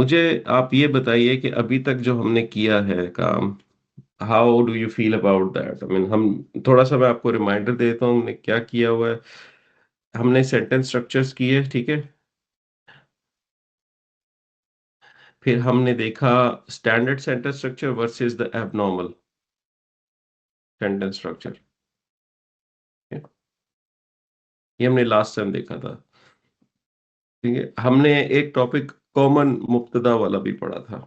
मुझे आप ये बताइए कि अभी तक जो हमने किया है काम, how do you feel about that? I mean, हम थोड़ा सा मैं आपको रिमाइंडर देता हूँ हमने क्या किया हुआ है। हमने सेंटेंस स्ट्रक्चर्स किए, ठीक है। फिर हमने देखा standard sentence structure versus the abnormal sentence structure. ये हमने लास्ट टाइम देखा था, ठीक है। हमने एक टॉपिक कॉमन मुब्तदा वाला भी पढ़ा था।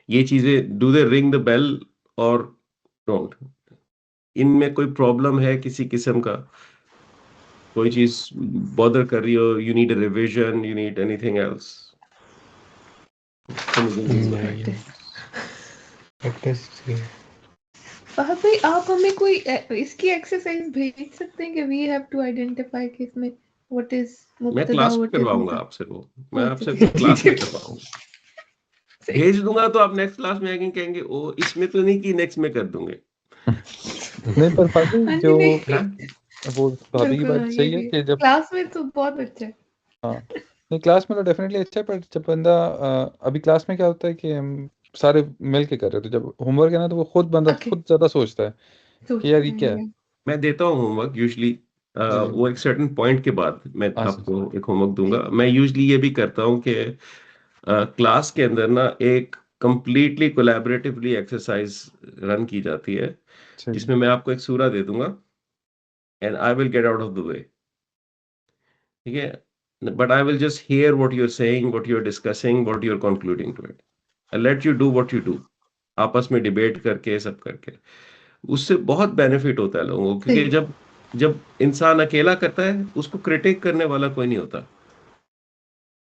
ये चीजें do they ring the bell और डोंट? इनमें कोई प्रॉब्लम है किसी किस्म का? कोई चीज बॉदर कर रही हो? You need a revision, you need anything else? तो मुझे जरूर नहीं, बताइए। प्रैक्टिस चाहिए। फहद भाई, आप हमें कोई इसकी एक्सरसाइज भेज सकते हैं कि वी हैव टू आइडेंटिफाई कि इसमें व्हाट इज मैं मुब्तदा, क्लास में व्हाट इज करवाऊंगा मुतअ। आपसे, वो मैं अच्छा आपसे क्लास में ठीक करवाऊंगा। सही। भेज दूंगा तो आप नेक्स्ट क्लास में आके कहेंगे ओ इसमें तो नहीं, कि नेक्स्ट में कर दूंगे। नहीं, पर फादर हाँ जो जी, नहीं, हाँ। वो भाभी की बिल्कुल, बात हाँ, ये सही है भी कि जब क्लास में तो बहुत अच्छा है। हाँ, नहीं क्लास में तो डेफिनेटली अच्छा है, पर जब बंदा अभी क्लास में क्या होता है कि हम सारे मिल के कर रहे हैं, तो जब होमवर्क है ना तो वो बंदा ओके, खुद ज़्यादा सोचता है कि यार सोचते ये हैं क्या है। ये। मैं देता हूँ होमवर्क यूजली। जी जी। वो एक सर्टेन पॉइंट के बाद मैं अच्छा अच्छा। आपको एक होमवर्क दूंगा। मैं यूजली ये भी करता हूँ कि क्लास के अंदर ना एक कंप्लीटली कोलैबोरेटिवली एक्सरसाइज रन की जाती है, ठीक है। जिसमें मैं आपको एक सूरा दे दूंगा and I will get out of the way, ठीक है। But I will just hear what you are saying, what you are discussing, what you are concluding to it. I let you do what you do, आपस में debate करके सब करके। उससे बहुत benefit होता है लोगों को, क्योंकि सही। जब जब इंसान अकेला करता है उसको क्रिटिक करने वाला कोई नहीं होता।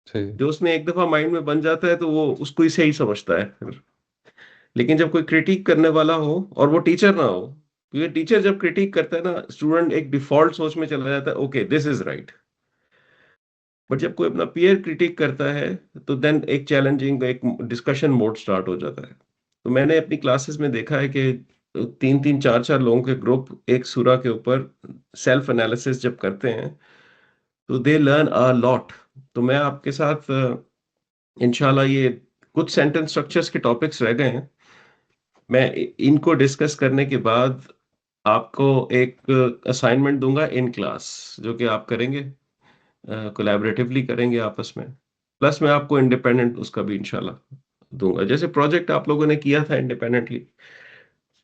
ठीक है। जो उसने एक दफा माइंड में बन जाता है तो वो उसको ही सही समझता है फिर। लेकिन जब कोई क्रिटिक करने वाला हो और वो टीचर ना हो, क्योंकि टीचर जब क्रिटिक करता है ना, स्टूडेंट एक डिफॉल्ट सोच में चला जाता है, okay this is right. But जब कोई अपना पीयर क्रिटिक करता है तो देन एक चैलेंजिंग, एक डिस्कशन मोड स्टार्ट हो जाता है। तो मैंने अपनी क्लासेस में देखा है कि तीन तीन चार चार लोगों के ग्रुप एक सूरा के ऊपर सेल्फ एनालिसिस जब करते हैं तो दे लर्न अ लॉट। तो मैं आपके साथ इंशाल्लाह ये कुछ सेंटेंस स्ट्रक्चर्स के टॉपिक्स रह गए हैं, मैं इनको डिस्कस करने के बाद आपको एक असाइनमेंट दूंगा इन क्लास, जो कि आप करेंगे, कोलैबोरेटिवली करेंगे आपस में। प्लस मैं आपको इंडिपेंडेंट उसका भी इंशाल्लाह दूंगा, जैसे प्रोजेक्ट आप लोगों ने किया था इंडिपेंडेंटली,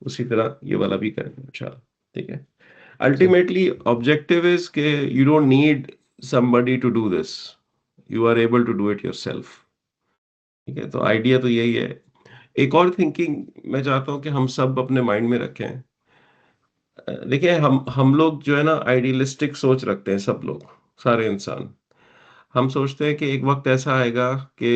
उसी तरह ये वाला भी करेंगे इंशाल्लाह, ठीक है। ठीक। अल्टीमेटली ऑब्जेक्टिव इज के you don't need somebody to do this, you are able to do it yourself, ठीक है। तो आइडिया तो यही है। एक और थिंकिंग मैं चाहता हूँ कि हम सब अपने माइंड में रखें। देखिए, हम लोग जो है ना आइडियलिस्टिक सोच रखते हैं, सब लोग, सारे इंसान। हम सोचते हैं कि एक वक्त ऐसा आएगा कि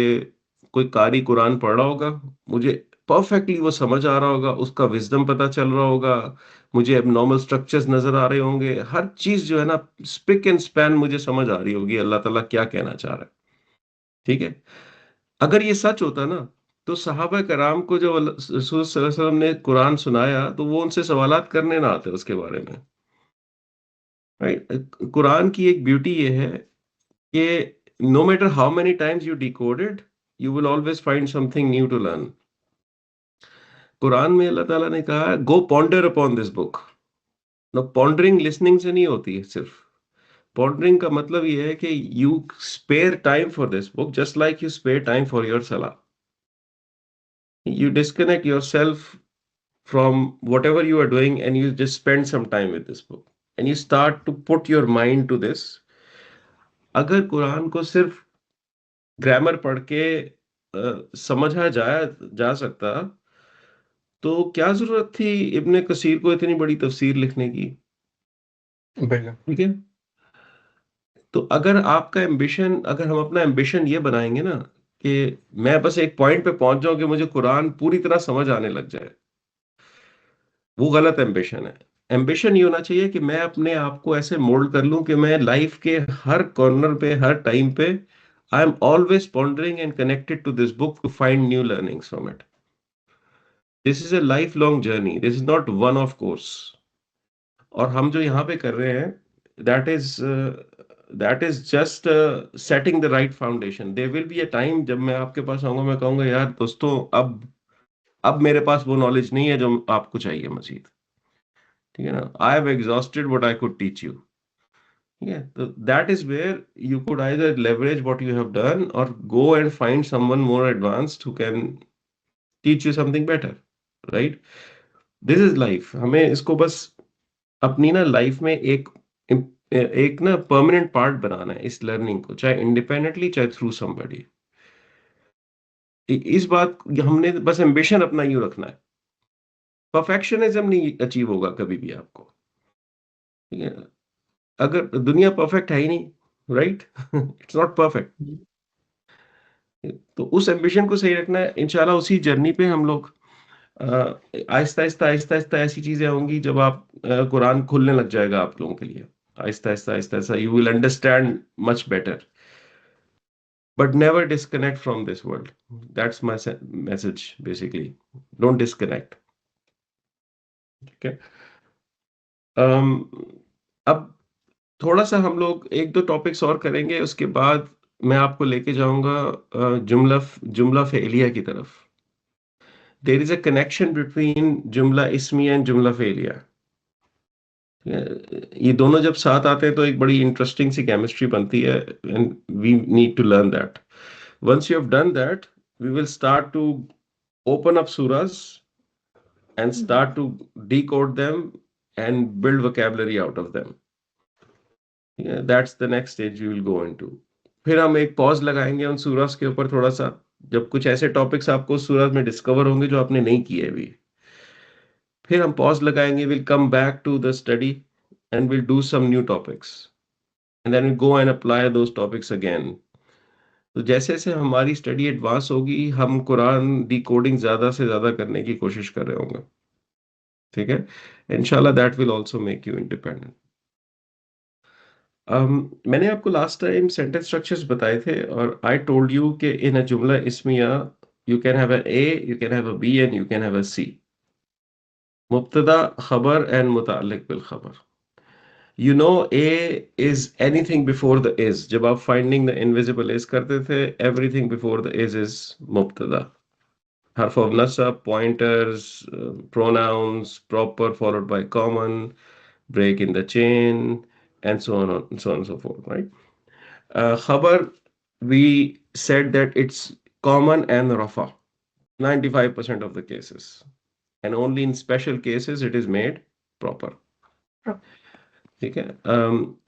कोई कारी कुरान पढ़ रहा होगा, मुझे परफेक्टली वो समझ आ रहा होगा, उसका विजडम पता चल रहा होगा, मुझे एबनॉर्मल स्ट्रक्चर्स नजर आ रहे होंगे, हर चीज जो है ना स्पिक एंड स्पैन मुझे समझ आ रही होगी अल्लाह ताला क्या कहना चाह रहा है, ठीक है। अगर ये सच होता ना, तो सहाबा कराम को जो रसूल सल्लल्लाहु अलैहि वसल्लम ने कुरान सुनाया तो वो उनसे सवालात करने ना आते उसके बारे में, राइट। कुरान की एक ब्यूटी ये है कि no matter how many times you decode it, you will always find something new to learn. Quran में अल्लाह ताला ने कहा है go ponder upon this book. ना पॉन्डरिंग लिसनिंग से नहीं होती है सिर्फ। पॉन्डरिंग का मतलब ये है कि you spare time for this book just like you spare time for your सलाह। You disconnect yourself from whatever you are doing and you just spend some time with this book and you start to put your mind to this. अगर कुरान को सिर्फ grammar पढ़ के समझा जाया जा सकता, तो क्या जरूरत थी इब्ने कसीर को इतनी बड़ी तफसीर लिखने की, बिल्कुल। ठीक है। तो अगर आपका एम्बिशन, अगर हम अपना एम्बिशन ये बनाएंगे ना कि मैं बस एक पॉइंट पे पहुंच जाऊं कि मुझे कुरान पूरी तरह समझ आने लग जाए, वो गलत एम्बिशन है। एम्बिशन ये होना चाहिए कि मैं अपने आप को ऐसे मोल्ड कर लूं कि मैं लाइफ के हर कॉर्नर पे, हर टाइम पे, I am always pondering and connected to this book to find new learnings from it. This is a life long journey, this is not one of course. और हम जो यहाँ पे कर रहे हैं, that is that is just setting the right foundation. There will be a time जब मैं आपके पास आऊंगा, मैं कहूंगा यार दोस्तों, अब मेरे पास वो नॉलेज नहीं है जो आपको चाहिए मजीद. ठीक है ना, I have exhausted what I could teach you. ठीक है, तो that is where you could either leverage what you have done और go and find someone more advanced who can teach you something better. Right. This is life. हमें इसको बस अपनी ना life में एक ना परमानेंट पार्ट बनाना है इस लर्निंग को, चाहे इंडिपेंडेंटली चाहे थ्रू समबडी. इस बात हमने बस एम्बिशन अपना यूं रखना है. परफेक्शनिज्म नहीं अचीव होगा कभी भी आपको. ठीक है, अगर दुनिया परफेक्ट है ही नहीं, राइट, इट्स नॉट परफेक्ट. तो उस एम्बिशन को सही रखना है. इंशाल्लाह उसी जर्नी पे हम लोग आहिस्ता आहिस्ता आहिस्ता आहिस्ता ऐसी चीजें होंगी जब आप कुरान खुलने लग जाएगा आप लोगों के लिए. Aahista Aahista Aahista Aahista you will understand much better. But never disconnect from this world. That's my message basically. Don't disconnect. ठीक है. um, अब थोड़ा सा हम लोग एक दो टॉपिक्स और करेंगे, उसके बाद मैं आपको लेके जाऊंगा जुमला जुमला फेलिया की तरफ. There is a connection between जुमला इस्मी एंड जुमला फेलिया. ये दोनों जब साथ आते हैं तो एक बड़ी इंटरेस्टिंग सी केमिस्ट्री बनती है, and we need to learn that. Once you have done that, we will start to open up surahs and start to decode them and build vocabulary out of them. Yeah, that's the next stage we will go into. फिर हम एक pause लगाएंगे उन सूरज के ऊपर थोड़ा सा, जब कुछ ऐसे टॉपिक्स आपको सूरज में डिस्कवर होंगे जो आपने नहीं किए अभी. फिर हम पॉज लगाएंगे, will come back to the study and will do some new topics and then we go and apply those topics again. तो जैसे जैसे हमारी स्टडी एडवांस होगी हम कुरान डिकोडिंग ज्यादा से ज्यादा करने की कोशिश कर रहे होंगे. ठीक है. इंशाल्लाह that will also make you independent. मैंने आपको लास्ट टाइम सेंटेंस स्ट्रक्चर्स बताए थे और आई टोल्ड यू कि इन अ जुमला इसमिया you can have a A, you can have a B and you can have a C. मुब्तदा, खबर एंड मुताल्लिक बिल खबर. You know A is anything before the is. जब आप फाइंडिंग द इनविजिबल इज करते थे, एवरीथिंग बिफोर द इज मुब्तदा. Harf of nasab, pointers, pronouns, proper followed by common, break in the chain, and so on and so forth, right? Khabar, we said that it's common and rafa, 95% of the cases. And only in special cases it is made proper. Okay.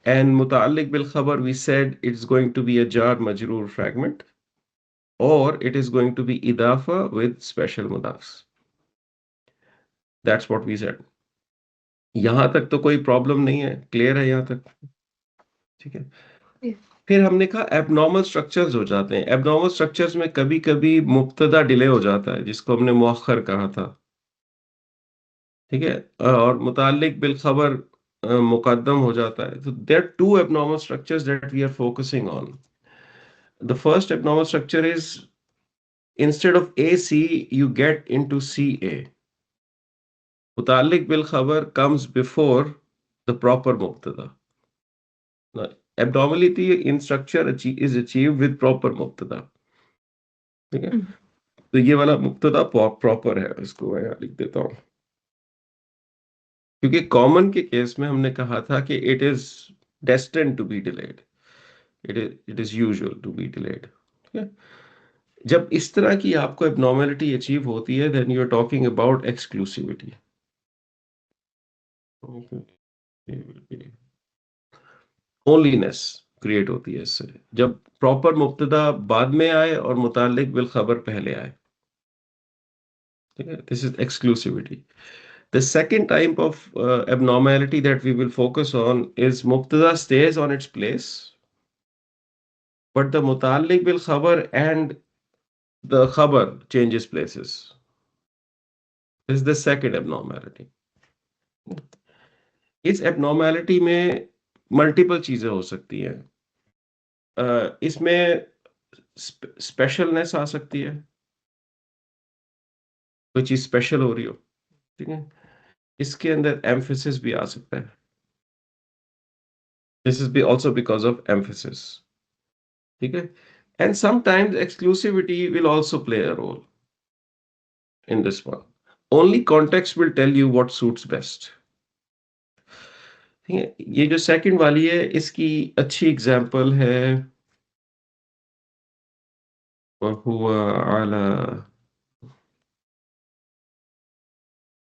And muta'alliq bil khabar, we said it's going to be a jar majroor fragment, or it is going to be idafa with special mudafs. That's what we said. यहां तक तो कोई problem नहीं है, clear है यहां तक. ठीक है. Yes. फिर हमने कहा एबनॉर्मल स्ट्रक्चर्स हो जाते हैं. एबनॉर्मल स्ट्रक्चर्स में कभी कभी मुब्तदा डिले हो जाता है जिसको हमने मुअख्खर कहा था. ठीक है. और मुताल्लिक बिल खबर मुकद्दम हो जाता है. तो there two abnormal structures that we are focusing on. The first abnormal structure is instead of A C you get into C A. मुताल्लिक बिल खबर कम्स बिफोर द प्रॉपर मुब्तदा. Abnormality in structure is achieved with proper मुब्तदा. ठीक है. तो ये वाला मुब्तदा प्रॉपर है, इसको मैं यहाँ लिख देता हूँ. क्योंकि कॉमन के केस में हमने कहा था कि it is destined to be delayed, it is usual to be delayed. ठीक है. जब इस तरह की आपको एबनॉर्मेलिटी अचीव होती है, then you are talking about exclusivity. Onlyness create होती है इससे, जब प्रॉपर मुब्तदा बाद में आए और मुताल्लिक बिल खबर पहले आए. ठीक है. This is exclusivity. The second type of abnormality that we will focus on is mubtada stays on its place, but the mutalliq bil khabar and the khabar changes places. This is the second abnormality. इस abnormality में multiple चीजें हो सकती हैं. इसमें स्पेशलनेस आ सकती है, कोई चीज स्पेशल हो रही हो. ठीक है. इसके अंदर एम्फेसिस भी आ सकता है. This is also because of emphasis. ठीक है? And sometimes exclusivity will also play a role in this one. Only context will tell you what suits best. ठीक है? ये जो सेकंड वाली है इसकी अच्छी एग्जांपल है वहुवा अला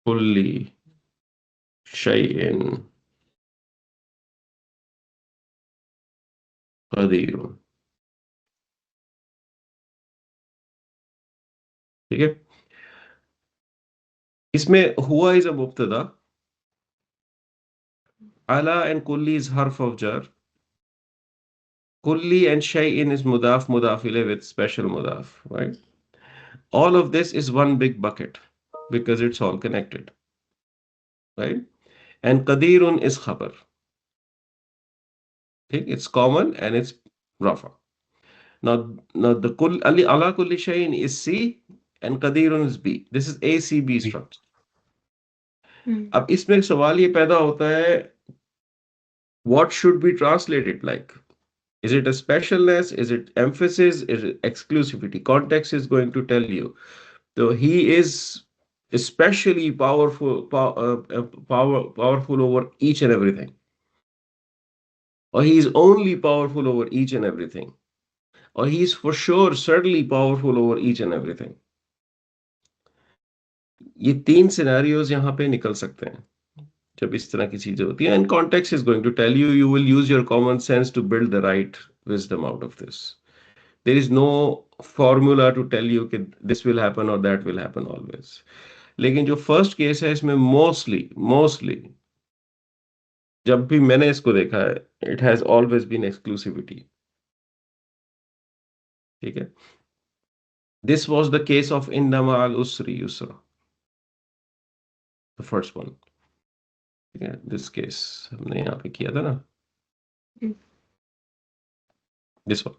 कुल्ली शैइन कदीर। ठीक है? इसमें हुआ इज अ मुब्तदा, अला एंड कुल्ली इज हर्फ ऑफ जर, kulli and shay'in is mudaf ilayh with special mudaf, right? All of this is one big bucket because it's all connected, right? And qadirun is khabar. Okay? It's common and it's rafa. Now the ali ala kulli shay'in is C and qadirun is B. This is ACB structure. अब इसमें एक सवाल ये पैदा होता है, what should be translated like? Is it a specialness? Is it emphasis? Is it exclusivity? Context is going to tell you. So he is especially powerful over each and everything, or he is only powerful over each and everything, or he is for sure certainly powerful over each and everything. ये तीन scenarios यहाँ पे निकल सकते हैं जब इस तरह की चीजें होती हैं, and context is going to tell you. You will use your common sense to build the right wisdom out of this. There is no formula to tell you कि this will happen or that will happen always. लेकिन जो first case है इसमें mostly जब भी मैंने इसको देखा है, it has always been exclusivity. ठीक है? This was the case of इन्नमा अल उसरी युसरा, द फर्स्ट वन। ठीक है? दिस केस हमने यहाँ पे किया था ना, दिस वन।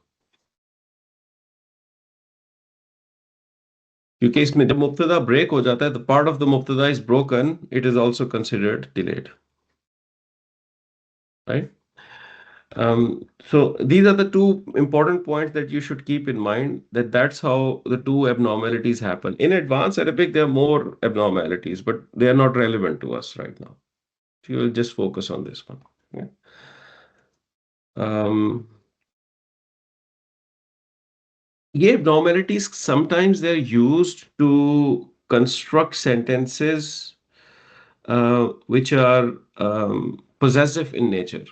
क्योंकि इसमें जब मुब्तदा ब्रेक हो जाता है, द पार्ट ऑफ द मुब्तदा is broken, it is also considered delayed, right? So these are the two important points that you should keep in mind, that that's how the two abnormalities happen. In advanced Arabic, there are more abnormalities, but they are not relevant to us right now. So you will just focus on this one. Yeah. Yeah, abnormalities, sometimes they're used to construct sentences which are possessive in nature.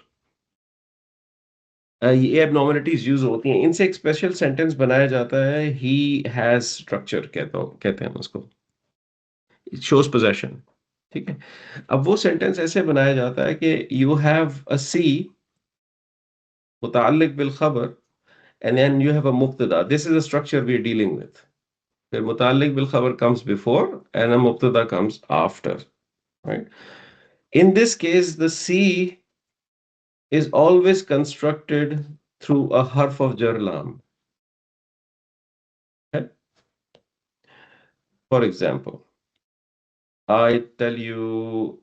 ये abnormalities use होती हैं, इनसे एक special sentence बनाया जाता है, he has structure कहते हैं उसको, इट शोज पोजेशन। ठीक है? अब वो सेंटेंस ऐसे बनाया जाता है कि यू हैव अ सी मुतअल्लिक बिल खबर and then you have a मुब्तदा, this is the structure we are dealing with. फिर मुतअल्लिक बिल खबर कम्स बिफोर एंड अ मुब्तदा comes after, right? In this case, the C is always constructed through a harf of jar lam. Okay? For example, I tell you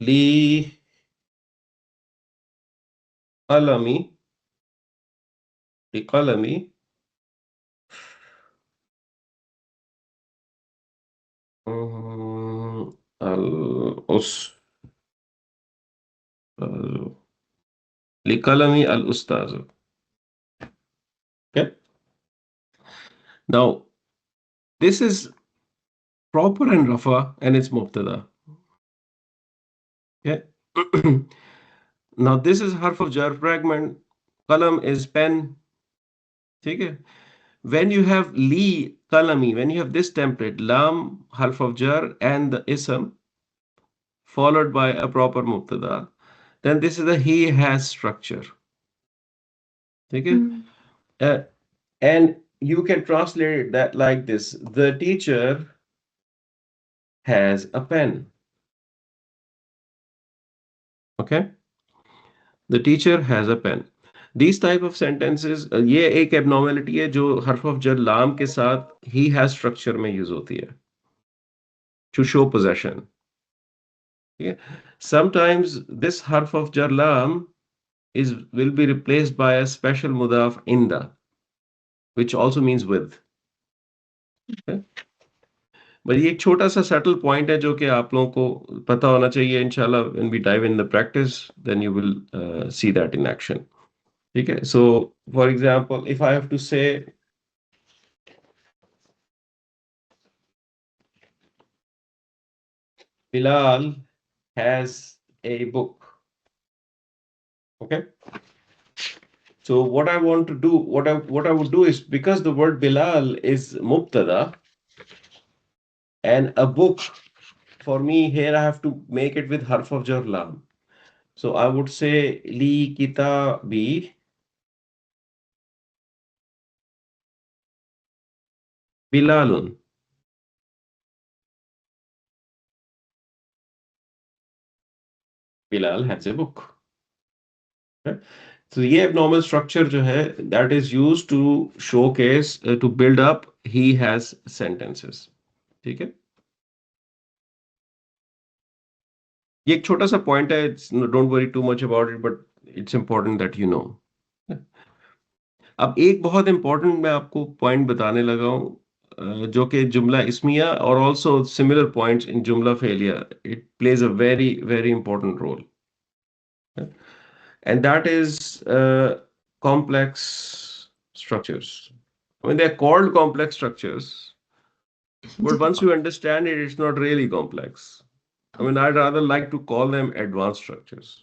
li qalami li qalami al us li qalami al ustaz. Okay. Now this is proper and rafa and it's mubtada. Okay. Now this is harf of jar fragment. Qalam is pen. Okay. When you have li qalami, when you have this template, lam, harf of jar, and the ism followed by a proper mubtada, then this is the he has structure. Okay? And you can translate that like this: the teacher has a pen. Okay? The teacher has a pen. These type of sentences, ये एक abnormality है जो हर्फ of जर लाम के साथ he has structure में यूज होती है. to show possession. Okay? Sometimes this harf of jar lam will be replaced by a special mudaf inda, which also means with. Okay? But ये एक छोटा सा सटल पॉइंट है जो कि आप लोगों को पता होना चाहिए इंशाल्लाह when we dive in the practice then you will see that in action. ठीक है. So for example if I have to say Bilal has a book. Okay. So what I want to do, what I would do is, because the word Bilal is mubtada and a book, for me here I have to make it with harf of jar lam. So I would say li kitabi Bilalun. Bilal has a book. Okay? So ये abnormal structure जो है that is used to showcase to build up he has sentences. ठीक है. ये एक छोटा सा point है. Don't worry too much about it but it's important that you know. अब एक बहुत इंपॉर्टेंट मैं आपको पॉइंट बताने लगा हूं जो कि जुमला इस्मिया और ऑल्सो सिमिलर पॉइंट्स इन जुमला फेलियर it plays a very very important role. And that is complex structures. I mean, they're called complex structures, but once you understand it, it's not really complex. I mean, I'd rather like to call them advanced structures.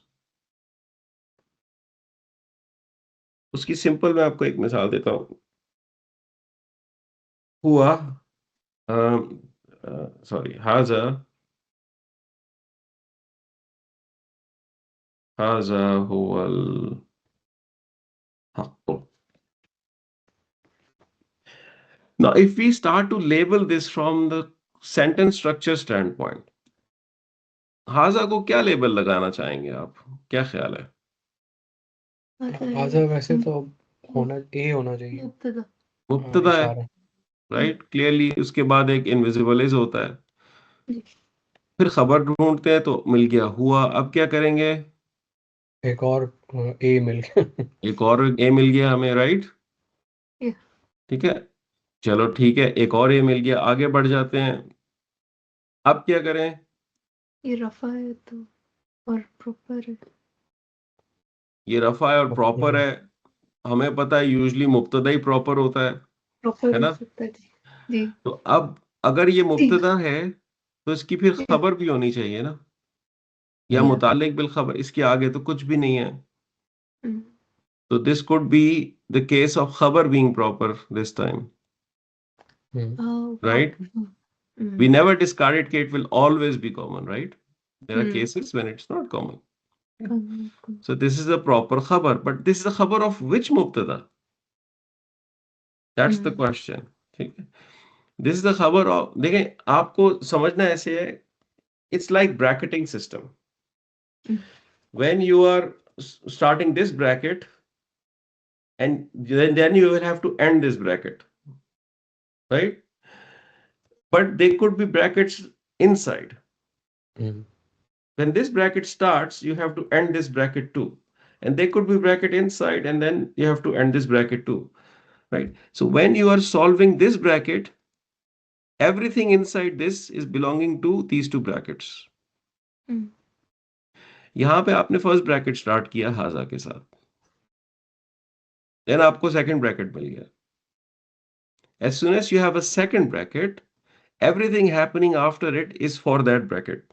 उसकी simple मैं आपको एक मिसाल देता हूँ. हुआ sorry हाजा हाजा हुवल हक्क. Now, if we start to label this from the sentence structure standpoint, हाजा को क्या लेबल लगाना चाहेंगे आप? क्या ख्याल है? हाजा वैसे तो होना होना चाहिए. मुब्तदा. मुब्तदा है, इशारा. राइट. क्लियरली उसके बाद एक इनविजिबल इज होता है. जी. फिर खबर ढूंढते हैं तो मिल गया हुआ. अब क्या करेंगे? एक और ए मिल गया. एक और ए मिल गया हमें, राइट. Yeah. ठीक है. चलो ठीक है, एक और ए मिल गया. आगे बढ़ जाते हैं. अब क्या करें? ये रफा है तो और प्रॉपर है. ये रफा है और प्रॉपर है. हमें पता है यूजली मुब्तदा ही प्रॉपर होता है प्रॉपर हो ना. सकता है. जी. जी. तो अब अगर ये ठीक. मुब्तदा है तो इसकी फिर खबर भी होनी चाहिए ना, या Yeah. मुतालिक बिल खबर. इसके आगे तो कुछ भी नहीं है. Mm. So this could be the case of khabar being proper this time, Oh, right? Mm. We never discard it. It will always be common, right? There are Hmm. cases when it's not common. Um, So this is a proper khabar, but this is a khabar of which mubtada? That's the question. ठीक है. This is the khabar of. देखें आपको समझना ऐसे है. It's like bracketing system. Mm. When you are starting this bracket, and then you will have to end this bracket, right? But they could be brackets inside. When this bracket starts, you have to end this bracket too. And they could be bracket inside, and then you have to end this bracket too, right? So when you are solving this bracket, everything inside this is belonging to these two brackets. Mm. यहाँ पे आपने first bracket start किया हाजा के साथ, then आपको second bracket मिल गया. As soon as you have a second bracket, everything happening after it is for that bracket.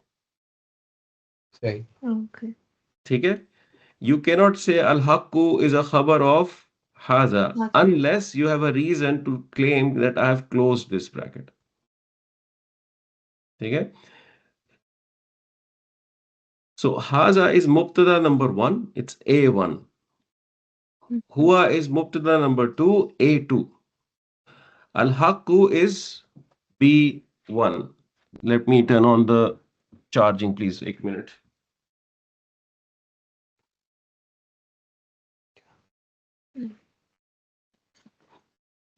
सही. Okay. ठीक है. You cannot say al-haqqu is a khabar of haza Okay. unless you have a reason to claim that I have closed this bracket. ठीक है. So haza is mubtada number 1, it's A1. Mm. Huwa is mubtada number 2, A2. Al-haqqu is B1. Let me turn on the charging, please. एक minute.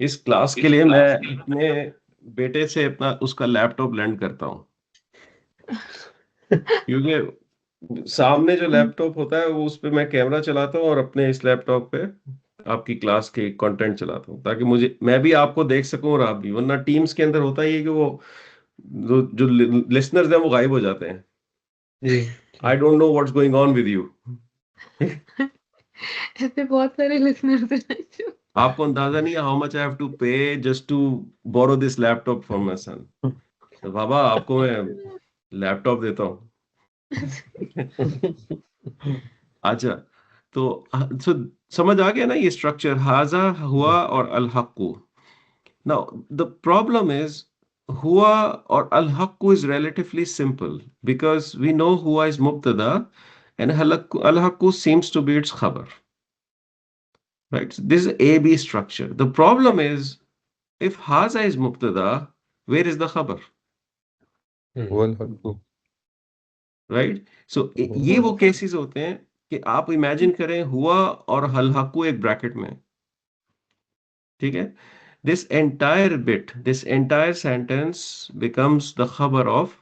इस class के लिए मैं अपने बेटे से अपना उसका लैपटॉप लेंड करता हूँ. क्योंकि सामने जो लैपटॉप होता है वो उस पे मैं कैमरा चलाता हूँ और अपने इस लैपटॉप पे आपकी क्लास के कंटेंट चलाता हूँ ताकि मैं भी आपको देख सकूं और आप भी, वरना टीम्स के अंदर होता ही है कि वो जो लिसनर्स हैं वो गायब हो जाते हैं। जी आई जी don't know what's going on with you. ऐसे बहुत सारे लिसनर्स हैं जो आपको अंदाजा नहीं है how much I have to pay just to borrow this laptop from my son. तो बाबा आपको मैं लैपटॉप देता हूँ। अच्छा, तो सो समझ आ गया ना ये स्ट्रक्चर, हाजा हुआ और अल हक्कू। नाउ द प्रॉब्लम इज हुआ और अल हक्कू is relatively simple because we know हुआ is mubtada and al haqu seems to be its khabar, right? So this is a b structure. The problem is if haza is mubtada, where is the khabar, वल हक्कु right? So ये वो cases होते हैं कि आप imagine करें हुआ और हल हक्कू एक ब्रैकेट में, ठीक है? This entire bit, this entire sentence becomes the khabar of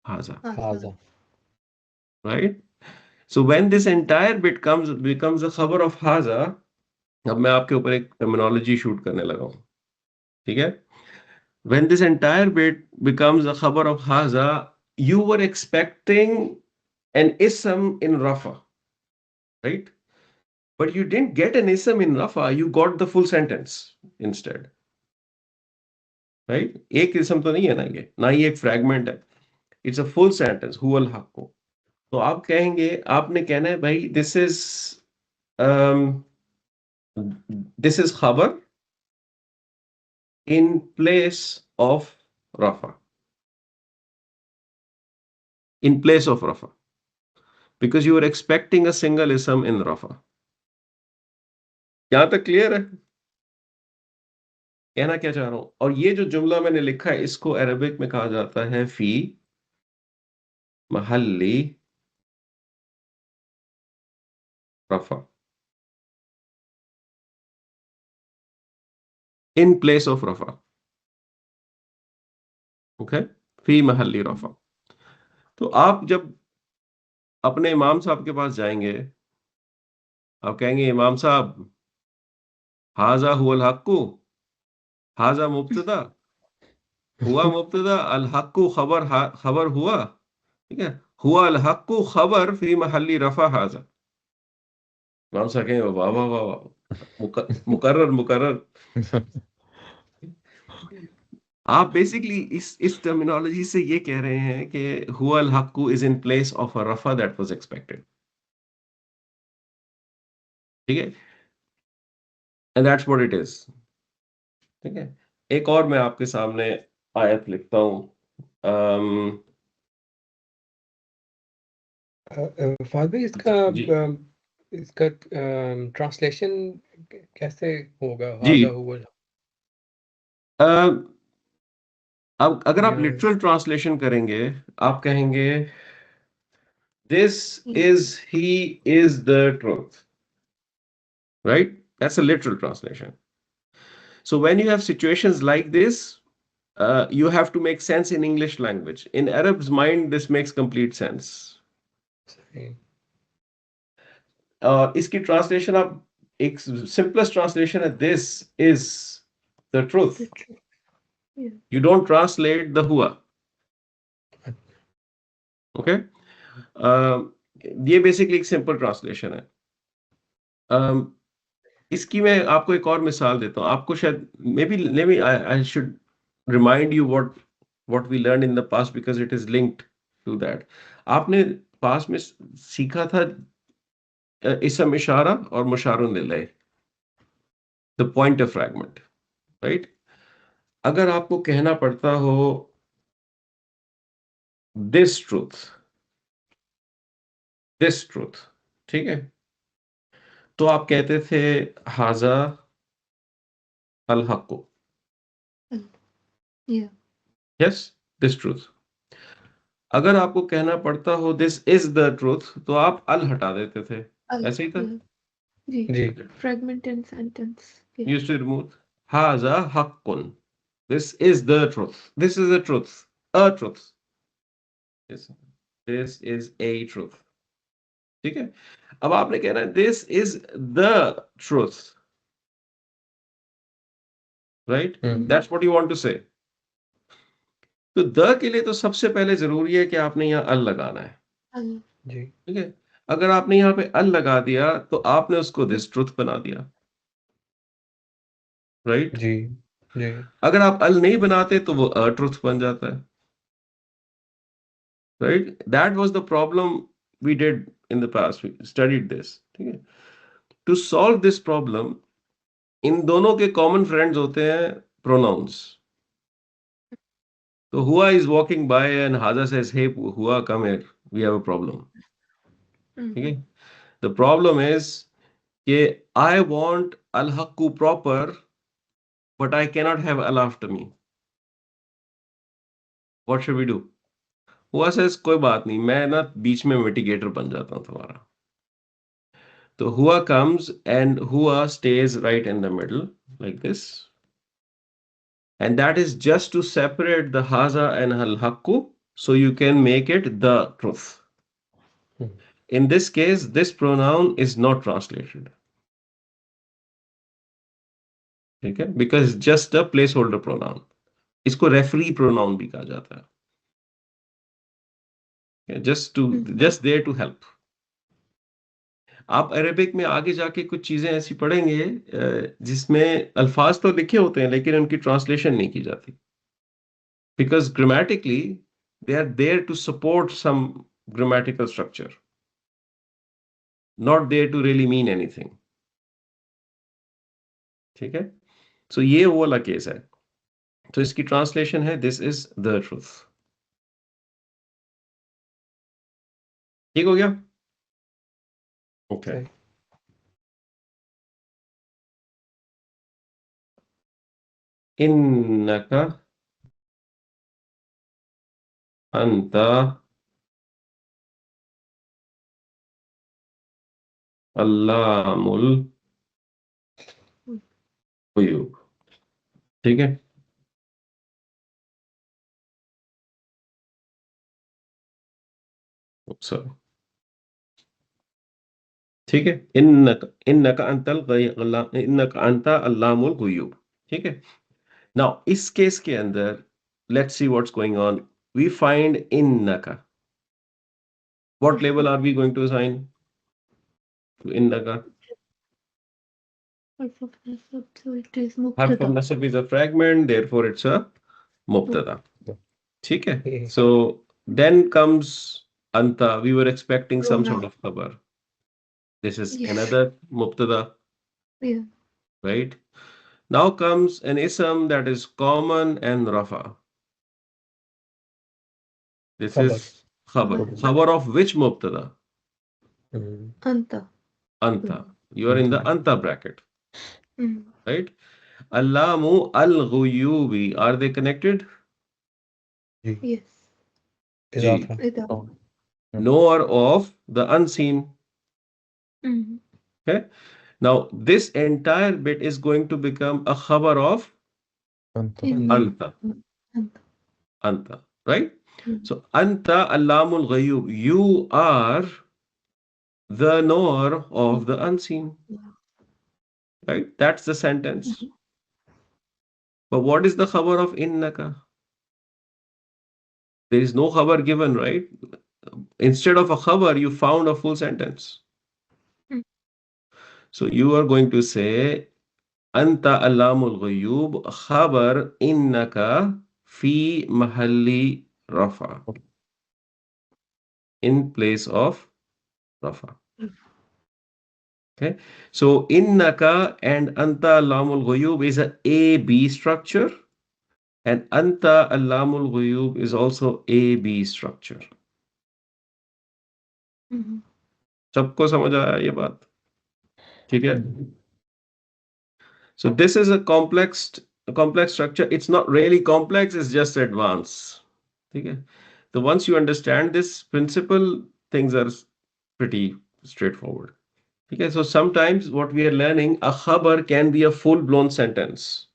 haza, हाजा right? So when this entire bit becomes the khabar of haza, अब मैं आपके ऊपर एक टर्मिनोलॉजी शूट करने लगा हूं, ठीक है? When this entire bit becomes the khabar of haza, you were expecting an ism in rafa, right? But you didn't get an ism in rafa, you got the full sentence instead, right? एक ism तो नहीं है ना ये एक fragment है, it's a full sentence हुवल हक्को। तो आप कहेंगे, आपने कहना है भाई दिस इज खबर in place of Rafa. In place of Rafa. Because you were expecting a single ism in Rafa. यहां तक क्लियर है? कहना क्या चाह रहा हूं, और ये जो जुमला मैंने लिखा है इसको अरबिक में कहा जाता है फी महल्ली रफा, इन प्लेस ऑफ रफा। ओके, फी महल्ली रफा। तो आप जब अपने इमाम साहब के पास जाएंगे, आप कहेंगे इमाम साहब हाजा हुवल हक्कु, हाजा मुब्तदा, हुआ मुब्तदा, अल हक्कु खबर, खबर हुआ, ठीक है? हुआ अल हक्कु खबर फी महल्ली रफा हाजा। इमाम साहब कहेंगे वाह वाह वाह वाह, मुकर्रर मुकर्रर। आप बेसिकली इस टर्मिनोलॉजी से ये कह रहे हैं कि हुआ अल हक्कु is in place of a रफा दैट वाज एक्सपेक्टेड, ठीक है? And that's what it is, ठीक है? एक और मैं आपके सामने आयत लिखता हूं। फादर इसका जी इसका ट्रांसलेशन कैसे होगा जी, हाजा हुआ अब अगर आप या लिटरल ट्रांसलेशन करेंगे, आप कहेंगे this is he is the truth, right? That's a literal translation. So when you have situations like this, you have to make sense in English language. In Arab's mind, this makes complete sense. इसकी translation आप, एक simplest translation है this is the truth. the truth. Yeah. You don't translate the हुआ, okay? ये basically एक simple translation है। इसकी मैं आपको एक और मिसाल देता हूँ, आपको शायद maybe I should remind you what we learn in the past because it is linked to that. आपने पास्ट में सीखा था इसम इशारा और मुशारुन इलैह, द पॉइंटर फ्रैगमेंट, राइट? अगर आपको कहना पड़ता हो दिस ट्रूथ, ठीक है? तो आप कहते थे हाजा अल हक्कु, Yeah. Yes, this truth. अगर आपको कहना पड़ता हो दिस इज द ट्रूथ, तो आप अल हटा देते थे, ऐसे ही था? Yeah. Ji. Ji Fragment and sentence. Yeah. Used to remove haza haqqun, this is the truth, this is the truth, a truth, This is a truth. ठीक है, अब आपने कहना है this is the truth, right? That's what you want to say. तो the के लिए तो सबसे पहले जरूरी है कि आपने यहाँ अल लगाना है, जी ठीक है। अगर आपने यहाँ पे अल लगा दिया तो आपने उसको दिस ट्रुथ बना दिया, राइट? जी जी अगर आप अल नहीं बनाते तो वो अ ट्रुथ बन जाता है, right? That was the problem we did in the past, we studied this, ठीक है। टू सॉल्व दिस प्रॉब्लम, इन दोनों के कॉमन फ्रेंड्स होते हैं प्रोनाउंस। तो हुआ इज वॉकिंग बाय एंड हाजा सेज हे हुआ come here, we have a problem, ठीक है। द प्रॉब्लम इज कि आई वांट अल हक्कू proper but I cannot have अल after me, what should we do? हुआ सेज कोई बात नहीं, मैं ना बीच में मिटिगेटर बन जाता हूं तुम्हारा। तो हुआ comes and हुआ stays right in the middle like this, and that is just to separate the haza and al haqqu, so you can make it the truth. In this case, this pronoun is not translated, ठीक है, because it's just a placeholder pronoun. इसको referee pronoun भी कहा जाता है, just there to help. आप Arabic में आगे जाके कुछ चीजें ऐसी पढ़ेंगे जिसमें अल्फाज तो लिखे होते हैं लेकिन उनकी ट्रांसलेशन नहीं की जाती, because grammatically they are there to support some grammatical structure, not there to really mean anything, ठीक है। सो ये वो वाला केस है। तो इसकी ट्रांसलेशन है दिस इज द ट्रूथ, ठीक हो गया? ओके, सही इन्नका अंता अल्लामुल गुयूब, ठीक है। सॉरी, ठीक है। इन्नका इन्नका अंता अल्लामुल गुयूब, ठीक है। नाउ इस केस के अंदर let's see what's going on. We find इन्नका, what label are we going to assign to इन्नका? So it is Harf of mubtada. nasab is a fragment, therefore it's a mubtada, ठीक है। ये So then comes anta, we were expecting some Pronoun. sort of khabar, this is Yes. another mubtada, Yeah. right? Now comes an ism that is common and rafa, this खबर is khabar. Khabar. Khabar of which mubtada? Anta. Anta, you are in the anta bracket, Mm. right? Allamu al-ghuyubi, are they connected? Ji Yes. इजाफा Ida. Knower of the unseen, Mm. okay? Now this entire bit is going to become a khabar of anta, Anta. anta, right? Mm. So anta allamul ghuyub, you are the knower of the unseen, right? That's the sentence. But what is the khabar of innaka? There is no khabar given, right? Instead of a khabar, you found a full sentence. Mm. So you are going to say anta allamul ghuyub khabar innaka fi mahalli rafa, in place of rafa, okay? So innaka and anta allamul ghuyub is a B structure, and anta allamul ghuyub is also a B structure. Mhm. सबको समझ आया ये बात? ठीक है। So this is a complex structure. It's not really complex, it's just advanced, ठीक है। So once you understand this principle, things are pretty straightforward, okay? So sometimes what we are learning, a khabar can be a full blown sentence,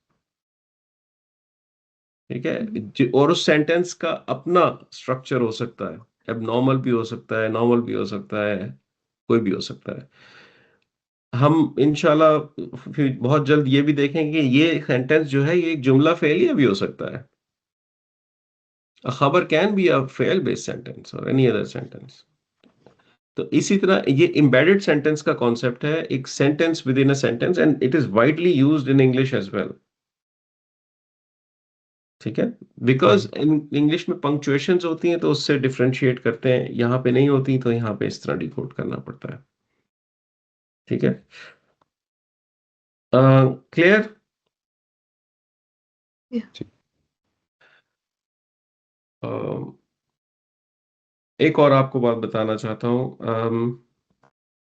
ठीक है, और उस sentence का अपना structure हो सकता है, अब नॉर्मल भी हो सकता है, नॉर्मल भी हो सकता है, कोई भी हो सकता है। हम इंशाल्लाह फिर बहुत जल्द ये भी देखेंगे कि ये सेंटेंस जो है ये एक जुमला फेलियर भी हो सकता है। A खबर can be a fail based sentence और एनी अदर सेंटेंस। तो इसी तरह ये एम्बेडेड सेंटेंस का कॉन्सेप्ट है, एक sentence within a sentence, and it is widely used in English as well. ठीक है, बिकॉज इन इंग्लिश में पंक्चुएशंस होती हैं तो उससे डिफरेंशिएट करते हैं, यहाँ पे नहीं होती तो यहाँ पे इस तरह डिकोड करना पड़ता है। ठीक है, क्लियर? Yeah. एक और आपको बात बताना चाहता हूँ।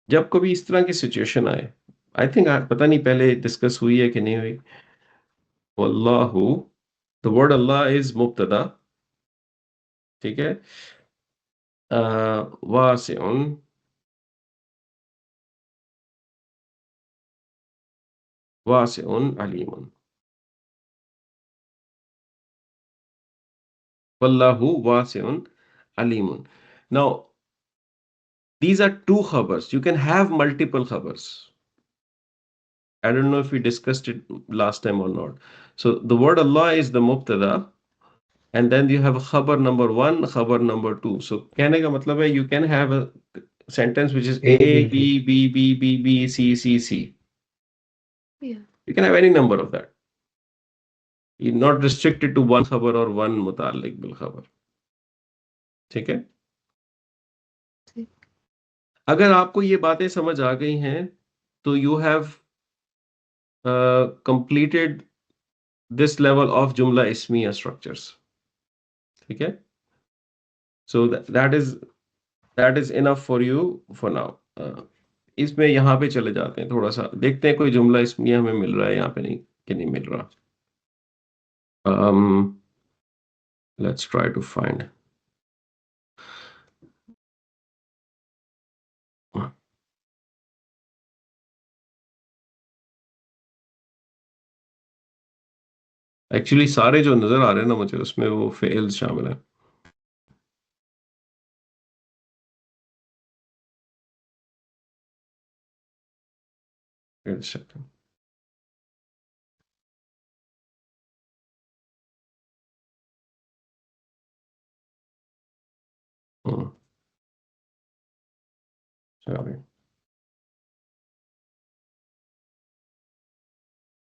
जब कभी इस तरह की सिचुएशन आए, आई थिंक पता नहीं पहले डिस्कस हुई है कि नहीं हुई, वल्लाहु, द वर्ड अल्लाह इज मुब्तदा। ठीक है, वासिउन, वासिउन अलीमुन, वल्लाहु वासिउन अलीमुन। Now these are two khabars, you can have multiple khabars. I don't know if we discussed it last time or not. So the word Allah is the mubtada, and then you have khabar number one, khabar number two. So कहने का मतलब है you can have a sentence which is A A, B C. B, B, B, B, B, C, C, C. Yeah. You can have any number of that. You're not restricted to one khabar or one muta'alliq bil khabar. ठीक है, ठीक। अगर आपको ये बातें समझ आ गई हैं तो you have completed this level of jumla ismiya structures. ठीक है, so that is enough for you for now. इसमें यहाँ पे चले जाते हैं, थोड़ा सा देखते हैं कोई जुमला इसमें हमें मिल रहा है यहाँ पे नहीं कि नहीं मिल रहा। Let's try to find. Actually सारे जो नजर आ रहे हैं ना मुझे उसमें वो फेल्स शामिल है। एक सेकंड। हम्म, चलिए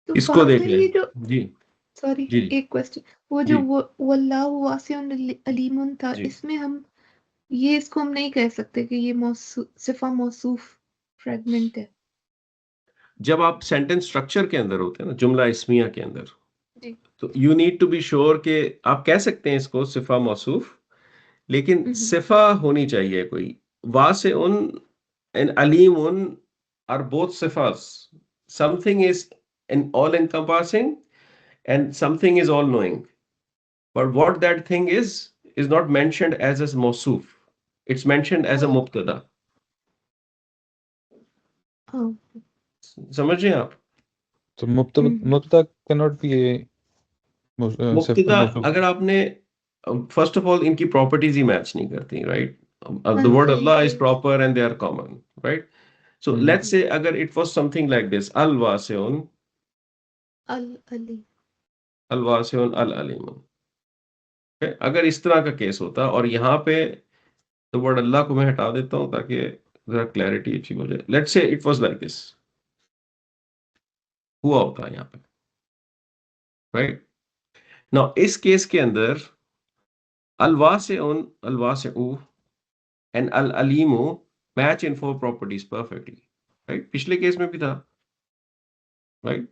तो इसको फहद देख भाई लें। ये जो जी सॉरी जी एक क्वेश्चन, वो जी जो वो वल्लाहु वासिउन अलीमुन था, जी। इसमें हम ये इसको हम नहीं कह सकते कि ये सिफा मौसूफ फ्रेगमेंट है। जब आप सेंटेंस स्ट्रक्चर के अंदर होते हैं ना, जुमला इस्मिया के अंदर, जी। तो you need to be sure कि आप कह सकते हैं इसको सिफा मौसूफ, लेकिन हम्म। सिफा होनी चाहिए कोई। वासिउन एंड अलीमुन आर बोथ सिफास। Something is an all encompassing and something is all knowing, but what that thing is not mentioned as a mawsuf, it's mentioned as a ओ, mubtada। हाँ। समझ रहे हैं आप? तो मुब्तदा कैन नॉट बी ए सिफा मुब्तदा मौसूफ। अगर आपने, फर्स्ट ऑफ ऑल इनकी प्रॉपर्टीज ही मैच नहीं करती, राइट? द हाँ वर्ड सही अल्लाह इज सही। Proper and they are common, right? So let's hmm say अगर it was something like this, अल अली। al wasiun al alimun, अगर इस तरह का केस होता और यहाँ पे, तो वर्ड अल्लाह को मैं हटा देता हूँ ताकि जरा क्लैरिटी अच्छी हो जाए। Let's say it was like this, हुआ होता है यहाँ पे, राइट? नाउ इस केस के अंदर अल वासिउन, अल वासिउ एंड अल अलीमु match in four properties perfectly, right? पिछले केस में भी था, राइट?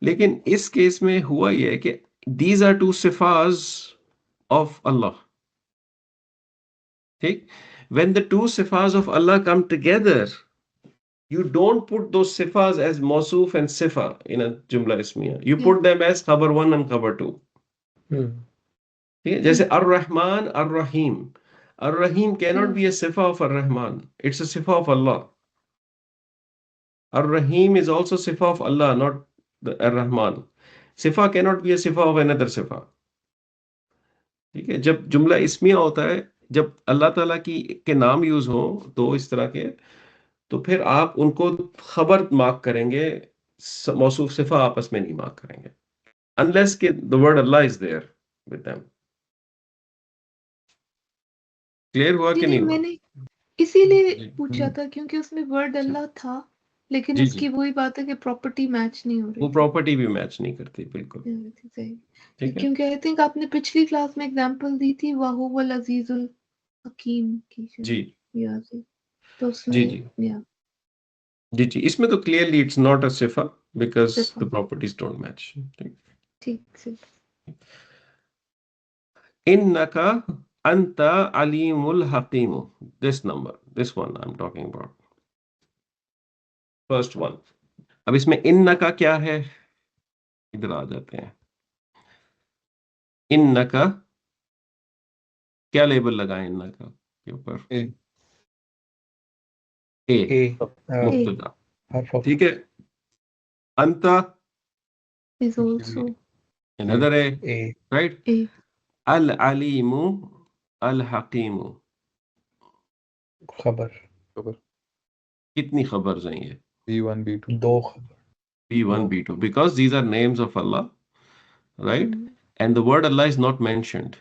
लेकिन इस केस में हुआ यह है कि दीज आर टू सिफाज ऑफ अल्लाह। ठीक, when the two sifas of Allah come together, you don't put those sifas as mausuf and sifa in a jumla ismiya, you Yeah. put them as khabar 1 and khabar 2। हम्म ठीक है, जैसे ar-Rahman ar-Rahim, ar-Rahim cannot Yeah. be a sifa of ar-Rahman, it's a sifa of Allah। ar-Rahim is also sifa of Allah, not the ar-Rahman। Sifa cannot be a sifa of another sifa। ठीक है, जब जुमला इस्मिया होता है, जब अल्लाह ताला की के नाम यूज हो, तो इस तरह के, तो फिर आप उनको खबर मार्क करेंगे, मौसूफ सिफा आपस में नहीं मार्क करेंगे, अनलेस के the word Allah is there with them. Clear हुआ जी कि नहीं, नहीं हुआ? मैंने इसीलिए जी पूछा था क्योंकि उसमें वर्ड अच्छा। अल्लाह था, लेकिन जी जी, उसकी वही बात है कि प्रॉपर्टी मैच नहीं हो रही वो थी। प्रॉपर्टी भी मैच नहीं करती, बिल्कुल। सही, ठीक है। क्योंकि आई थिंक आपने पिछली क्लास में एग्जांपल दी थी वाहुवल अजीजुल हकीम की, जी शायद याद है, तो जी उसमें जी या जी जी, इसमें तो क्लियरली इट्स नॉट अ सिफा बिकॉज सिफा, द प्रॉपर्टीज डोंट मैच। ठीक से। इन्नका अंता अलीमुल हकीम, this number, this one I am talking about, first one. अब इसमें इन्नका क्या है, इधर आ जाते हैं। इन्नका, क्या लेबल लगाएं इन्नका के ऊपर? ए ए, ए ए मुब्तदा। हर्फ ऑफ ठीक है, अंता is also another a, a right? A. अल अलीमु अल हकीमु, खबर खबर कितनी खबर्स हैं ये? B1 B2 दो खबर B1 दो B2, because these are names of Allah, right? Hmm And the word Allah is not mentioned,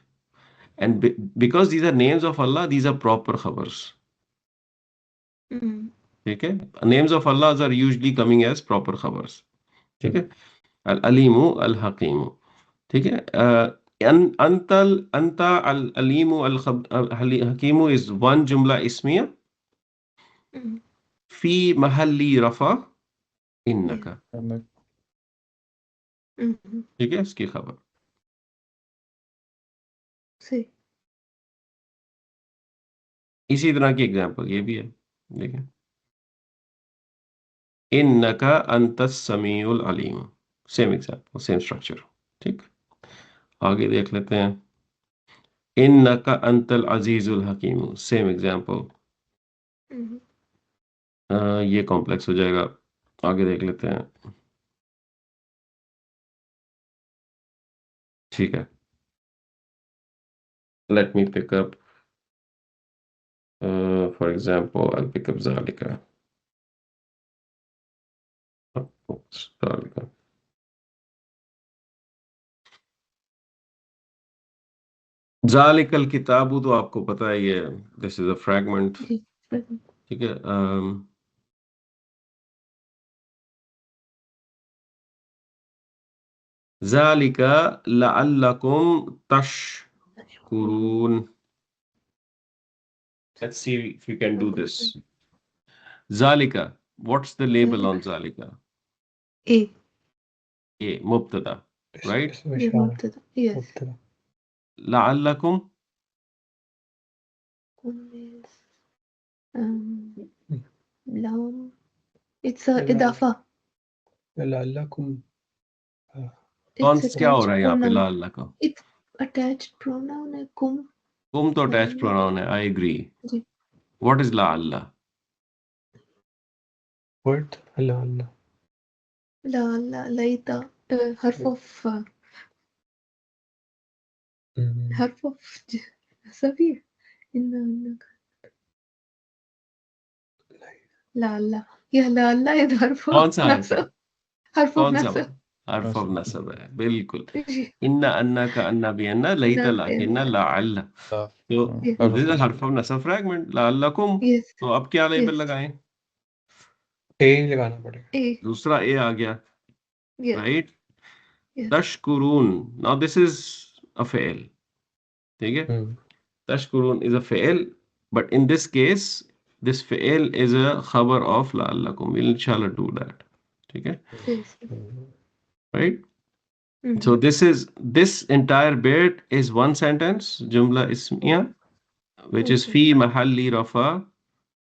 and because these are names of Allah, these are proper khabars. हम्म ठीक है, names of Allah are usually coming as proper khabars. ठीक है, अल अलीमु अल हकीमु। ठीक है, अंतल अंता अल अलीमु अल हकीमु इज वन जुमला इस्मिया हम्म फी महल्ली रफा या इन्नका। अनक हम्म ठीक है, इसकी खबर। सही। इसी तरह की एग्जांपल ये भी है, देखिए, इन्नका अंतस Samiul Aleem, same example, same structure. ठीक, आगे देख लेते हैं। इन्नका अंतल अजीजुल हकीम, सेम एग्जांपल। हम्म ये कॉम्प्लेक्स हो जाएगा, आगे देख लेते हैं। ठीक है, let me pick up, for example, I'll pick up zalika. Oops, zalika. जालिकल किताबु तो आपको पता है, ये दिस इज अ फ्रैगमेंट। जी present। ठीक है, जालिका लअल्लकुम तशकुरून। Let's see if you can do this. Zalika, what's the label on Zalika? A A, mubtada, right? इसमें ये शामिल मुब्तदा, यस। मुब्तदा La'allakum, is लाम, इट्स अ ला इदाफा, लालकुम कौन इट्स क्या हो अटैच्ड रहा है यहाँ पे pronoun, la'allakum? It's attached pronoun है कुम। कुम तो अटैच्ड लाल्ला प्रोनाउन है, आई एग्री। जी, What is la'alla? Word Allah Allah लाल्ला लईता, हर्फ ऑफ हर्फ ऑफ सभी है। इन लाल्ला, यह लाल्ला इज हर्फ कौन ऑफ सा हर्फ है? नसब, हर्फ ऑफ कौन सा नसब। हर्फ ऑफ नसब नसब है, बिल्कुल। जी, इन्ना अन्ना का अन्ना भी अन्ना लईता लाकिन्ना लाल्ला, लअल्ला, ला तो हर्फ दिस ऑफ इज नस्ब हर्फ ऑफ नसब फ्रैगमेंट लअल्लकुम। यस तो अब क्या लेबल यस, लगाएं? ए लगाना पड़ेगा ए दूसरा ए आ गया, यस राइट? यस, तशकुरून, now this is a fail. ठीक है, हम्म tashkurun is a fi'l, but in this case, this fi'l is a khabar of la'allakum. We'll inshallah do that. Okay, सही सही। right? So this entire bit is one sentence, jumla ismiya, which is okay, fi mahalli rafa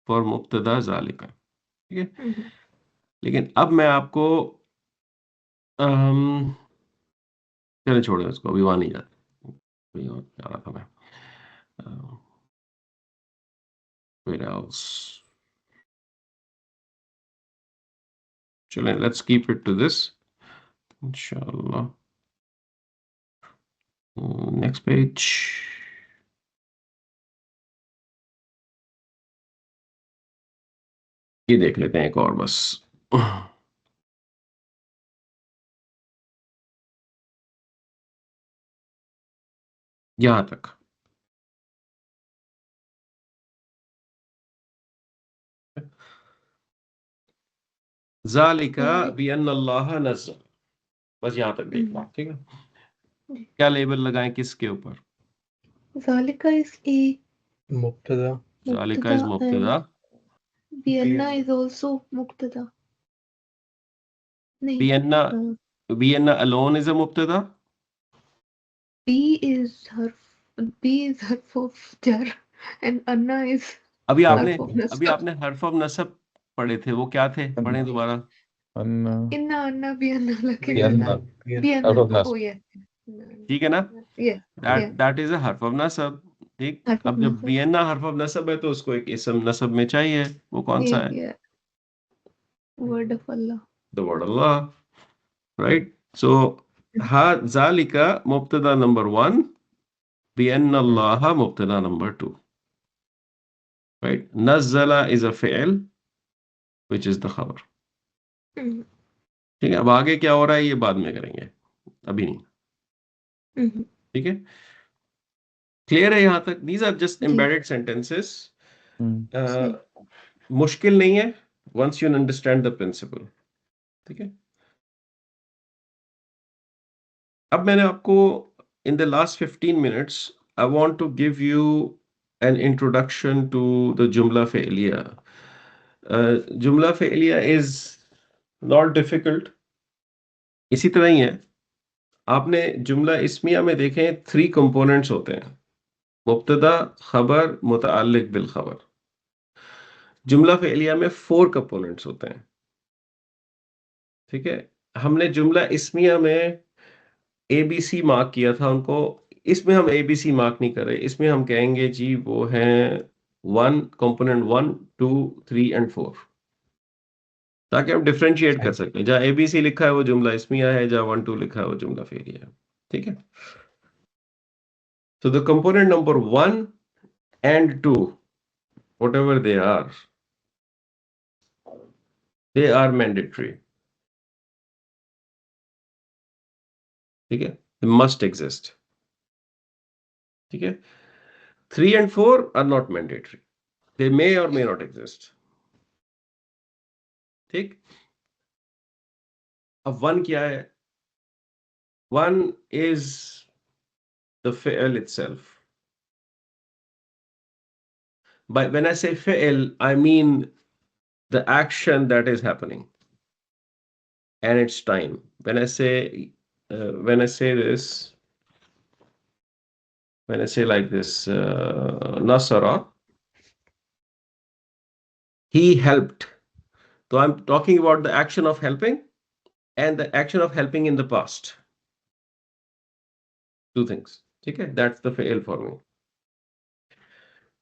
for mubtada zalika. ठीक है, लेकिन अब मैं आपको अम, चले छोड़ो इसको, अभी वहां नहीं जाते, अभी और जा रहा था मैं, where else? चलें, let's keep it to this, inshallah. Next page. ये देख लेते हैं एक और बस। यहां तक। ज़ालिका बिअन्नल्लाह नज़्ज़ल, बस यहां तक देखना, ठीक है। क्या लेबल लगाएं किसके ऊपर? ज़ालिका is a मुब्तदा ज़ालिका इज mubtada मुब्तदा, and बिअन्ना is also mubtada. नहीं, बिअन्ना, बिअन्ना अलोन इज अ मुब्तदा। B is harf of jar and Anna is अभी आपने harf of अभी nasab. आपने हर्फ ऑफ नसब पढ़े थे, वो क्या थे? पढ़ें दोबारा। अन्ना Inna बिअन्ना लगेगा बिअन्ना ना. बियन बिअन्ना. out of nas Oh yes. ठीक है ना? Yes. That Yeah. That is a हर्फ ऑफ नसब। ठीक, Harf of अब जब nasab. बिअन्ना हर्फ ऑफ नसब है तो उसको एक इसम नसब में चाहिए, वो कौन सा Yeah. है? Yeah. Word of Allah. The word Allah, right. So हा ज़ालिका मुब्तदा नंबर 1, बिअन्नल्लाह मुब्तदा नंबर 2, राइट। नज़्ज़ला इज अ फ़िअल व्हिच इज द खबर। Mhm. ठीक है, अब आगे क्या हो रहा है ये बाद में करेंगे, अभी नहीं। Mhm. ठीक है, क्लियर है यहां तक? दीज आर जस्ट जी. Embedded sentences. सही. मुश्किल नहीं है once you understand the principle. ठीक है, अब मैंने आपको in the last 15 minutes I want to give you an introduction to the जुमला फेलिया। जुमला फेलिया इज नॉट डिफिकल्ट, इसी तरह ही है। आपने जुमला इस्मिया में देखें 3 कंपोनेंट्स होते हैं, मुब्तदा, खबर, मुतअल्लिक बिल खबर। जुमला फेलिया में 4 कंपोनेंट्स होते हैं। ठीक है, हमने जुमला इस्मिया में एबीसी मार्क किया था उनको, इसमें हम एबीसी मार्क नहीं कर रहे, इसमें हम कहेंगे जी वो हैं 1 कंपोनेंट 1 2 3 एंड 4, ताकि हम डिफरेंशिएट कर सही सकें। जहाँ एबीसी लिखा है वो जुमला इस्मिया है, जहाँ 1 2 लिखा है वो जुमला फेलिया है। ठीक है, so the component number 1 and 2, whatever they are mandatory। ठीक है, they must exist। ठीक है, 3 and 4 are not mandatory, they may or may not exist। ठीक, अब 1 क्या है? 1 is the fi'l itself। When I say fi'l, I mean the action that is happening and its time। When I say this, when I say like this, nasara, he helped, so I'm talking about the action of helping and the action of helping in the past, 2 things। ठीक है, that's the fi'l for me।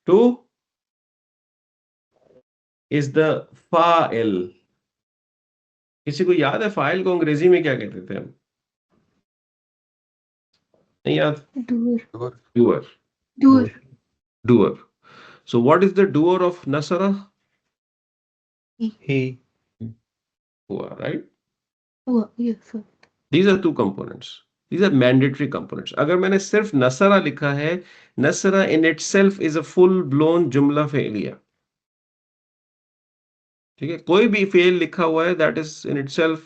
2 is the fa'il। किसी को याद है file को अंग्रेजी में क्या कहते थे हम? नहीं याद? Doer. Doer। Doer. Doer। So what is the doer of nasara? He Huwa, right? Oh, yes, sir. These are 2 components, these are mandatory components। अगर मैंने सिर्फ nasara लिखा है, nasara in itself is a full blown जुमला फेलिया। ठीक है, कोई भी फेल लिखा हुआ है that is in itself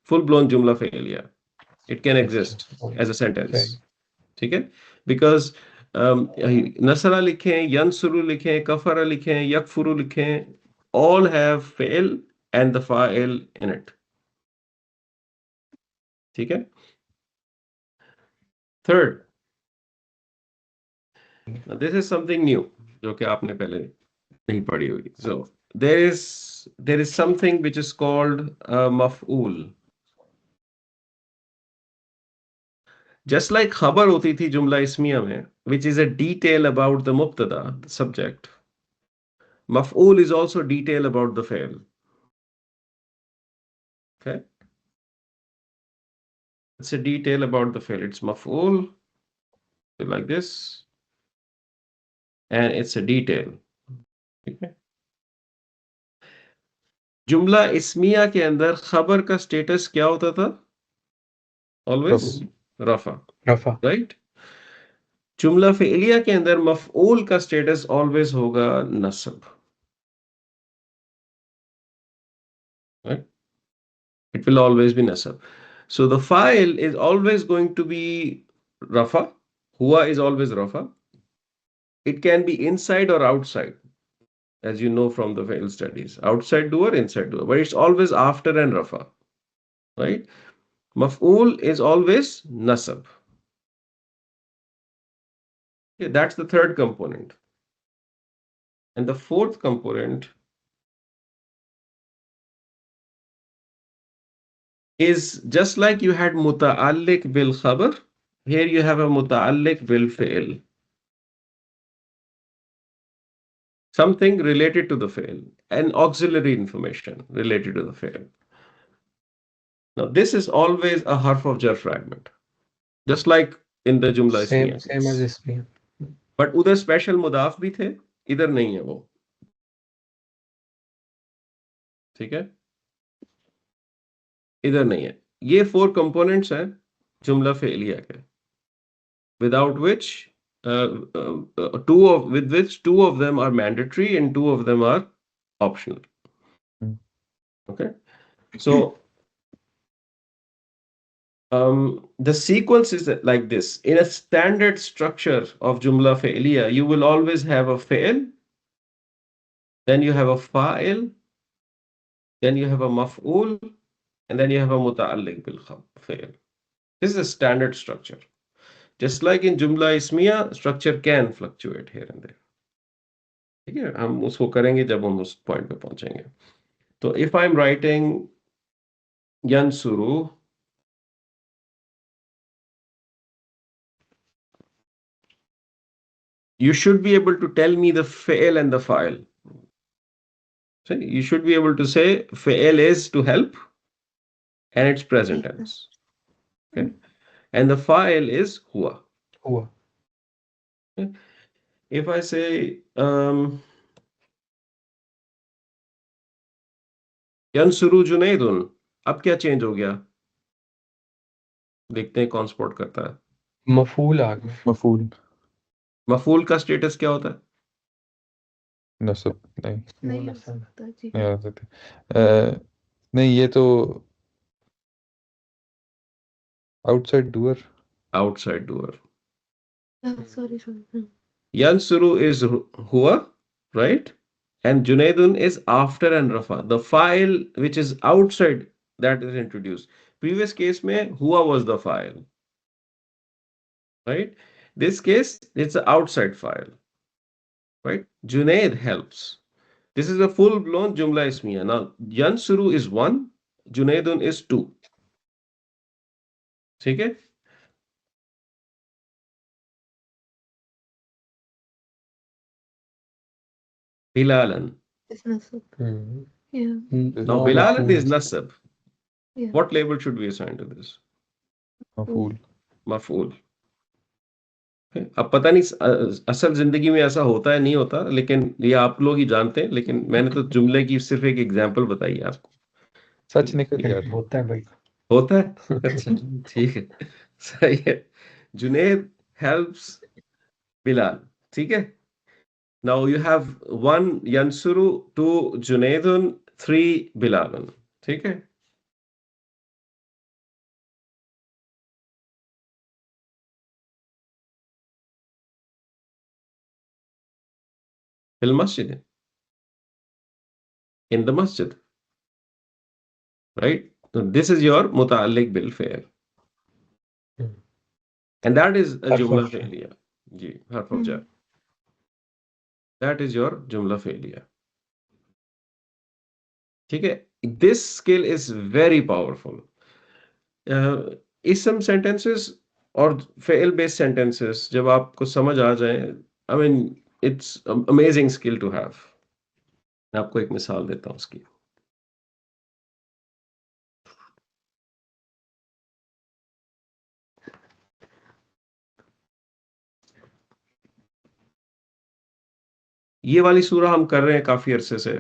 full blown जुमला फेलिया, it can अच्छा exist as a sentence। सही ठीक है, बिकॉज नसरा लिखें, यंसुरु लिखें, कफरा लिखें, यकफुरु लिखें, all have fail and the fa'il in it। ठीक है, third, this is something new जो कि आपने पहले नहीं पढ़ी होगी। सो there is something which is called मफऊल। just like खबर होती थी जुमला इस्मिया में, which is a detail about the मुब्तदा, the subject, मफऊल is also detail about the fail। okay, it's a detail about the fail, it's maf'ul like this, and it's a detail. ठीक है? जुमला इस्मिया के अंदर खबर का स्टेटस क्या होता था? ऑलवेज रफा, रफा। राइट? जुमला फ़िलिया के अंदर मफ़ऊल का स्टेटस ऑलवेज होगा नस्ब, right? It will always be nasab. So the file is always going to be rafa. Huwa is always rafa. It can be inside or outside, as you know from the file studies. Outside doer, inside doer, but it's always after and rafa, right? Maf'ul is always nasab. Okay, that's the third component. And the fourth component is just like you had muta'alliq bil khabar, here you have a muta'alliq bil fi'l. Something related to the fi'l, an auxiliary information related to the fi'l. Now, this is always a harf of jar fragment, just like in the Jumla same Ismiya same as case. इसमें। But उधर special मुदाफ भी थे, इधर नहीं है वो, ठीक है? इधर नहीं है। ये 4 components हैं जुमला फ़िलिया के, without which with which 2 of them are mandatory and 2 of them are optional. Okay, so the sequence is like this. In a standard structure of Jumla Fi'liya, you will always have a fi'l, then you have a fa'il, then you have a maf'ul, and then you have a muta'alliq bil fi'l. This is a standard structure. Just like in Jumla Ismiya, structure can fluctuate here and there. ठीक है, हम उसको करेंगे जब हम उस point पे पहुंचेंगे. तो if I'm writing yansuru, you should be able to tell me the fi'l and the fa'il. So you should be able to say fi'l is to help and it's present tense. Okay, and the fa'il is huwa. हुआ। Okay? If I say yansuru junaydun, अब क्या change हो गया? देखते हैं कौन support करता है. मफूल आ गया। मफूल मफूल का स्टेटस क्या होता है? नसब नहीं नहीं हो नसब। सकता जी। नहीं आ सकते नहीं ये तो outside doer Outside doer. Sorry sorry. Yansuru is huwa, right? And Junaydun is after and rafa. The file which is outside that is introduced. Previous case mein huwa was the file, right? This case it's the outside file, right? Junaid helps. This is a full-blown Jumla Ismiya. Now, Yansuru is 1, Junaydun is 2. ठीक है? Bilalan. It's nasab. Hmm. Yeah. Now, Oh, Bilalan is मफूल। nasab. Yeah. What label should we assign to this? मफूल Maf'ul. अब पता नहीं असल जिंदगी में ऐसा होता है नहीं होता, लेकिन ये आप लोग ही जानते हैं, लेकिन मैंने तो जुमले की सिर्फ एक एग्जांपल बताई है आपको. सच निकल गया था होता है भाई। होता है. अच्छा, ठीक है, सही है. जुनेद हेल्प्स बिलाल. ठीक है. Now you have 1 यंसुरु, 2 जुनेदुन, 3 बिलालन. ठीक है. फिल मस्जिद, in the masjid, right? So this is your muta'alliq bil fi'l, and that is a हर्फ jumla ऑफ jar। fi'liya. जी, harf of jar. That is your jumla fi'liya. ठीक है. This skill is very powerful. Some sentences और fail based sentences जब आपको समझ आ जाए, I mean it's an amazing skill to have. मैं आपको एक मिसाल देता हूँ उसकी. ये वाली सूरा हम कर रहे हैं काफी अरसे से,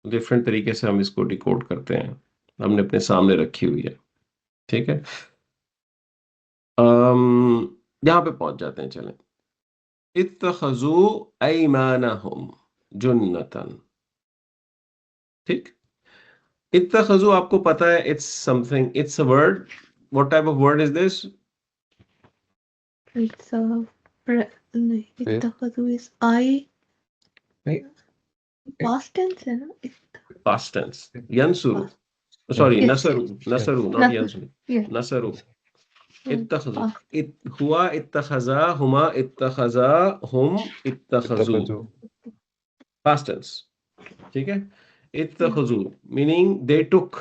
डिफरेंट तरीके से हम इसको डिकोड करते हैं, हमने अपने सामने रखी हुई है। ठीक है, यहाँ पे पहुंच जाते हैं, चलें। इत्तखज़ू अयमानहुम जुन्नतन। ठीक, इत्तखज़ू आपको पता है, it's something, it's a word. What type of word is this? It's a नहीं, फिर इत्तखज़ू is I नहीं, past tense है ना? Past tense. यंसुरु, Past. Sorry, Yes. नसरु, नसरु, नॉट Nasr. यंसुरु, Yeah. नसरु। इत्तखज़ू, Past. हुआ इत्तखज़ा, हुमा इत्तखज़ा, हुम इत्तखज़ू, इत्तखज़ू पास्ट टेंस। ठीक है, Yeah. इत्तखज़ू meaning they took,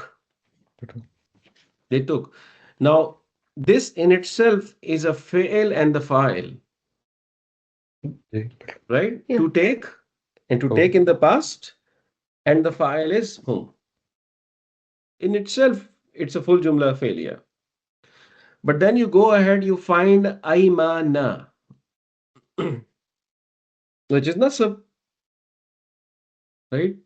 they took. Now this in itself is a fi'l and the fa'il, जी right? Yeah. To take, and to Oh. take in the past, and the fa'il is whom. In itself it's a full jumla failure, but then you go ahead, you find aymana, which is nasab, right?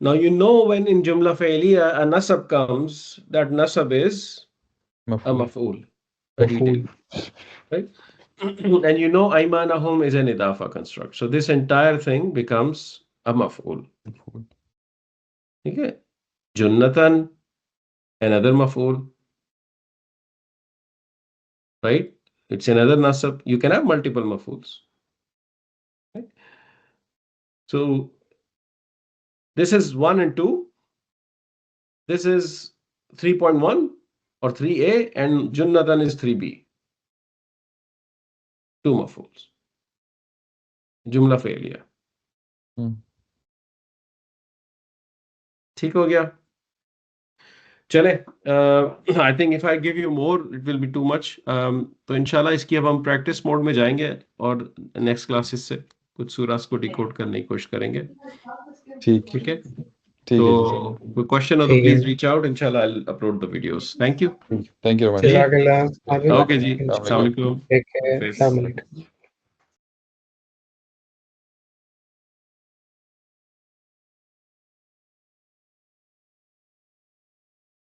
Now you know when in jumla failure a nasab comes, that nasab is a मफूल maf'ul, a detail, मफूल right? And you know aymanahum is an idafa construct, so this entire thing becomes a maf'ul. मफूल ठीक है, जुन्नतन another maf'ul, right? It's another nasab. You can have multiple maf'uls, right? So this is 1 and 2, this is 3.1 or 3a, and junnatan is 3b, two maf'uls, jumla failure. ठीक हो गया, चले। I think if I give you more it will be too much. तो इंशाल्लाह इसकी अब हम practice mode में जाएंगे और नेक्स्ट क्लासेस से कुछ सूरास को डिकोड करने की कोशिश करेंगे। ठीक ठीक है, ठीक तो है जी सर, कोई क्वेश्चन हो तो ठीक है। प्लीज रीच आउट, इंशाल्लाह I will upload the videos. Thank you. Thank you जी, जज़ाकल्लाह। ओके जी, अस्सलाम अस्सलाम वालेकुम। वालेकुम। Take care. हाफिज़। अस्सलाम वालेकुम।